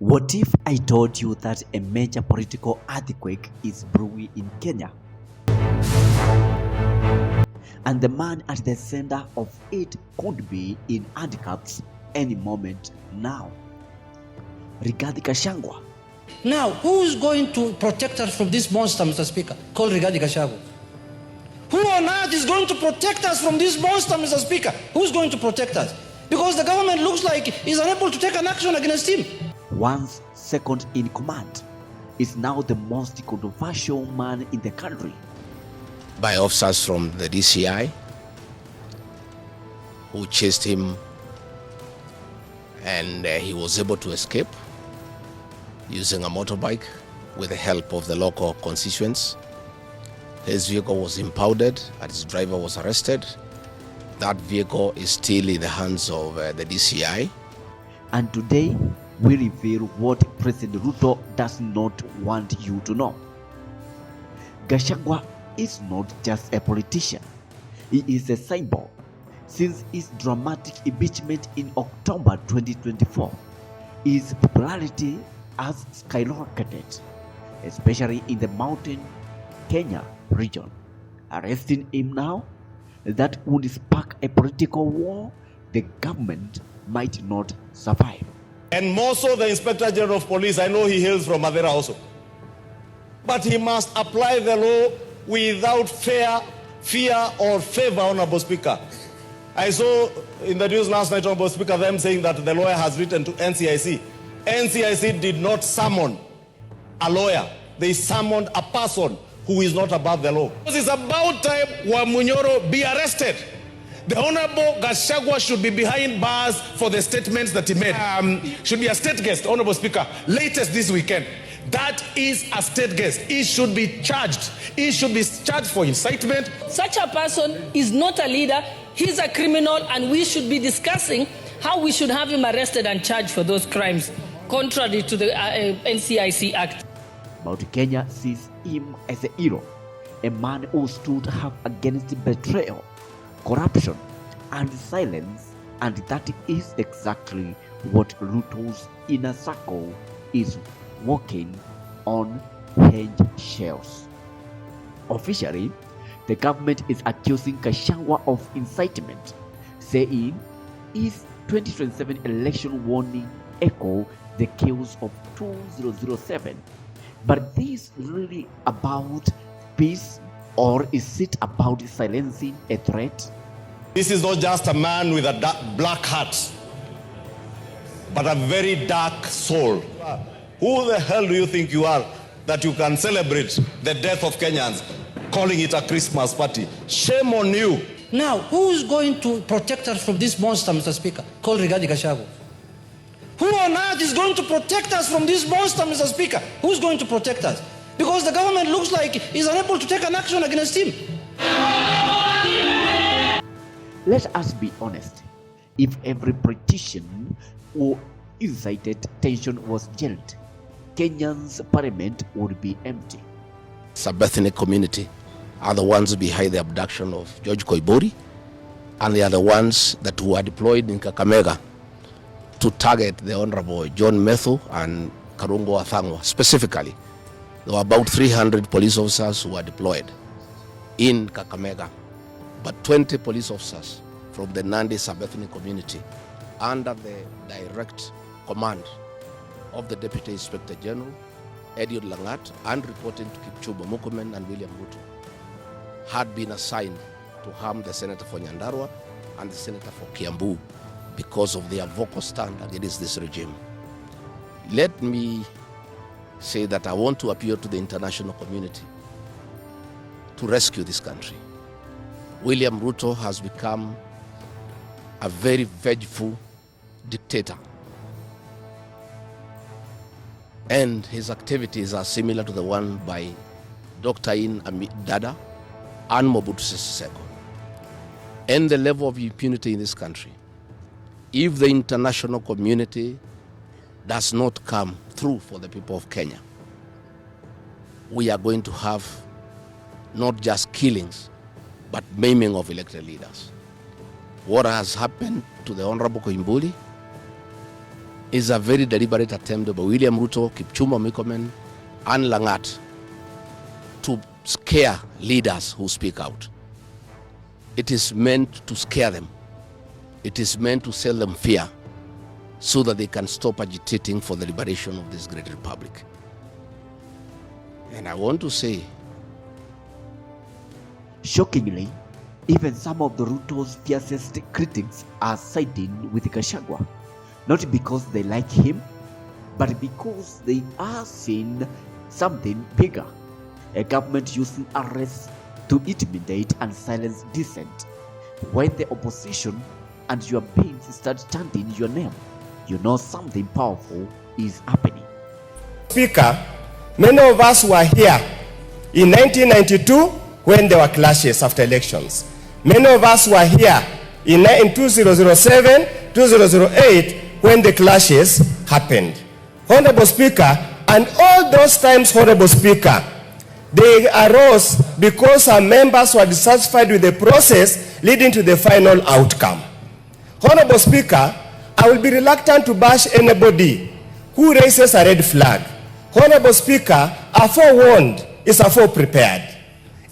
What if I told you that a major political earthquake is brewing in Kenya? And the man at the center of it could be in handcuffs any moment now. Rigathi GACHAGUA. Now, who's going to protect us from this monster, Mr. Speaker, called Rigathi GACHAGUA? Who on earth is going to protect us from this monster, Mr. Speaker? Who's going to protect us? Because the government looks like it's unable to take an action against him. Once second in command is now the most controversial man in the country. By officers from the DCI who chased him, and he was able to escape using a motorbike with the help of the local constituents. His vehicle was impounded and his driver was arrested. That vehicle is still in the hands of the DCI. And today we reveal what President Ruto does not want you to know. GACHAGUA is not just a politician. He is a symbol. Since his dramatic impeachment in October 2024, his popularity has skyrocketed, especially in the mountain Kenya region. Arresting him now, that would spark a political war the government might not survive. And more so the Inspector General of Police, I know he hails from Madera also. But he must apply the law without fear or favor, Honorable Speaker. I saw in the news last night, Honorable Speaker, them saying that the lawyer has written to NCIC. NCIC did not summon a lawyer. They summoned a person who is not above the law. It's about time Wamunyoro be arrested. The Honorable GACHAGUA should be behind bars for the statements that he made. Should be a state guest, Honorable Speaker, latest this weekend. That is a state guest. He should be charged. He should be charged for incitement. Such a person is not a leader. He's a criminal, and we should be discussing how we should have him arrested and charged for those crimes, contrary to the NCIC Act. Mount Kenya sees him as a hero, a man who stood up against betrayal, corruption, and silence, and that is exactly what Ruto's inner circle is walking on eggshells. Officially, the government is accusing GACHAGUA of incitement, saying his 2027 election warning echo the chaos of 2007. But this really about peace, or is it about silencing a threat? This is not just a man with a black heart, but a very dark soul. Who the hell do you think you are that you can celebrate the death of Kenyans, calling it a Christmas party? Shame on you. Now, who's going to protect us from this monster, Mr. Speaker, called Rigathi GACHAGUA? Who on earth is going to protect us from this monster, Mr. Speaker? Who's going to protect us? Because the government looks like it's unable to take an action against him. Let us be honest. If every politician who incited tension was jailed, Kenya's parliament would be empty. Sub-ethnic community are the ones behind the abduction of George Koibori, and they are the ones that were deployed in Kakamega to target the Honorable John Methu and Karungo Athangwa. Specifically, there were about 300 police officers who were deployed in Kakamega, but 20 police officers from the Nandi sub-ethnic community under the direct command of the Deputy Inspector General, Eliud Langat, and reporting to Kipchumba Murkomen and William Ruto, had been assigned to harm the Senator for Nyandarua and the Senator for Kiambu because of their vocal stand against this regime. Let me say that I want to appeal to the international community to rescue this country. William Ruto has become a very vengeful dictator, and his activities are similar to the one by Dr. In Dada and Mobutu Sese Seko. And the level of impunity in this country, if the international community does not come through for the people of Kenya, we are going to have not just killings, but maiming of elected leaders. What has happened to the Honorable Koimburi is a very deliberate attempt by William Ruto, Kipchumba Murkomen, and Langat to scare leaders who speak out. It is meant to scare them. It is meant to sell them fear so that they can stop agitating for the liberation of this great republic. And I want to say, shockingly, even some of the Ruto's fiercest critics are siding with Gachagua, not because they like him, but because they are seeing something bigger, a government using arrests to intimidate and silence dissent. When the opposition and your base start chanting your name, you know something powerful is happening. Speaker, many of us were here in 1992 when there were clashes after elections. Many of us were here in 2007, 2008 when the clashes happened. Honorable Speaker, and all those times, Honorable Speaker, they arose because our members were dissatisfied with the process leading to the final outcome. Honorable Speaker, I will be reluctant to bash anybody who raises a red flag. Honorable Speaker, a forewarned is a foreprepared.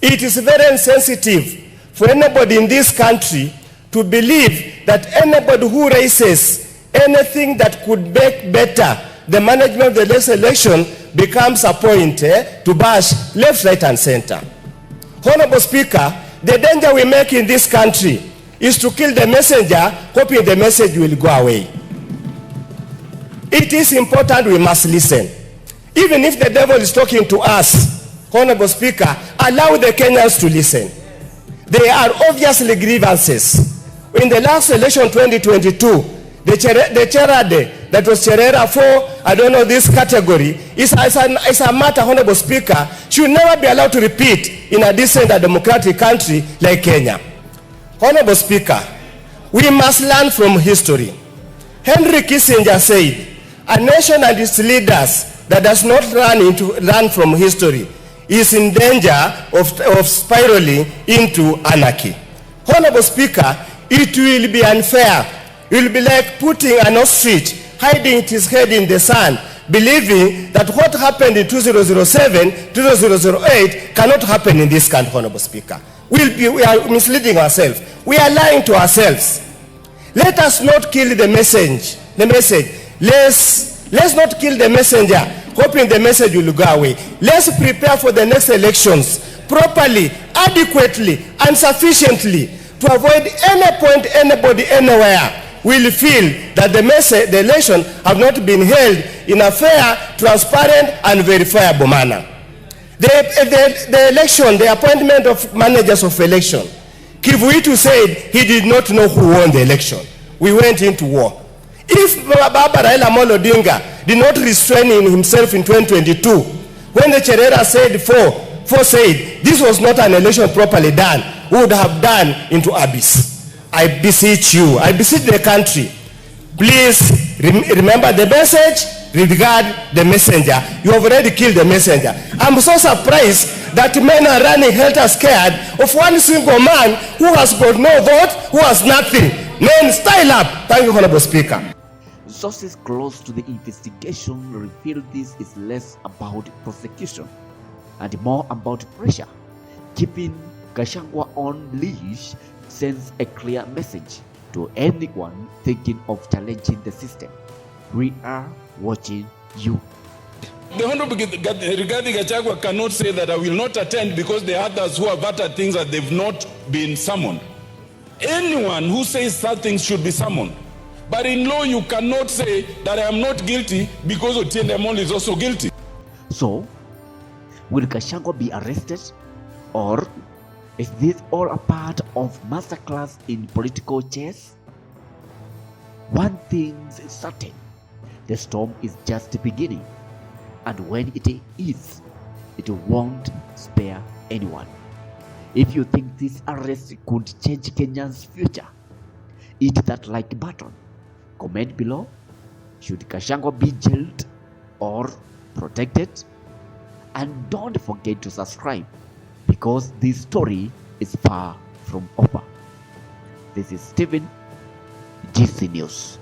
It is very insensitive for anybody in this country to believe that anybody who raises anything that could make better the management of the next election becomes a point to bash left, right, and center. Honorable Speaker, the danger we make in this country is to kill the messenger, hoping the message will go away. It is important we must listen. Even if the devil is talking to us, Honorable Speaker, allow the Kenyans to listen. There are obviously grievances. In the last election 2022, the charade that was Cherera for, I don't know, this category, is a matter, Honorable Speaker, should never be allowed to repeat in a decent and democratic country like Kenya. Honorable Speaker, we must learn from history. Henry Kissinger said, a nation and its leaders that does not learn from history is in danger of spiraling into anarchy. Honorable Speaker, it will be unfair. It will be like putting an ostrich hiding its head in the sand, believing that what happened in 2007, 2008 cannot happen in this country, Honorable Speaker. We are misleading ourselves. We are lying to ourselves. Let us not kill the message. Let's not kill the messenger, hoping the message will go away. Let's prepare for the next elections properly, adequately, and sufficiently to avoid any point anybody anywhere will feel that the election have not been held in a fair, transparent, and verifiable manner. The election, the appointment of managers of election, Kivuitu said he did not know who won the election. We went into war. If Baba Raila Amolo Odinga did not restrain himself in 2022, when the Cherera said four said this was not an election properly done, we would have done into abyss. I beseech you, I beseech the country, please remember the message, regard the messenger. You have already killed the messenger. I'm so surprised that men are running helter-scared of one single man who has got no vote, who has nothing. Men, style up. Thank you, Honorable Speaker. Sources close to the investigation reveal this is less about prosecution and more about pressure. Keeping Gachagua on leash sends a clear message to anyone thinking of challenging the system. We are watching you. The Honorable Rigathi GACHAGUA cannot say that I will not attend because there are others who have uttered things that they've not been summoned. Anyone who says that things should be summoned. But in law, you cannot say that I am not guilty because Otiende Amolo is also guilty. So, will Gachagua be arrested, or is this all a part of masterclass in political chess? One thing's certain, the storm is just beginning, and when it is, it won't spare anyone. If you think this arrest could change Kenya's future, hit that like button. Comment below. Should Gachagua be jailed or protected? And don't forget to subscribe, because this story is far from over. This is Stephen, GC News.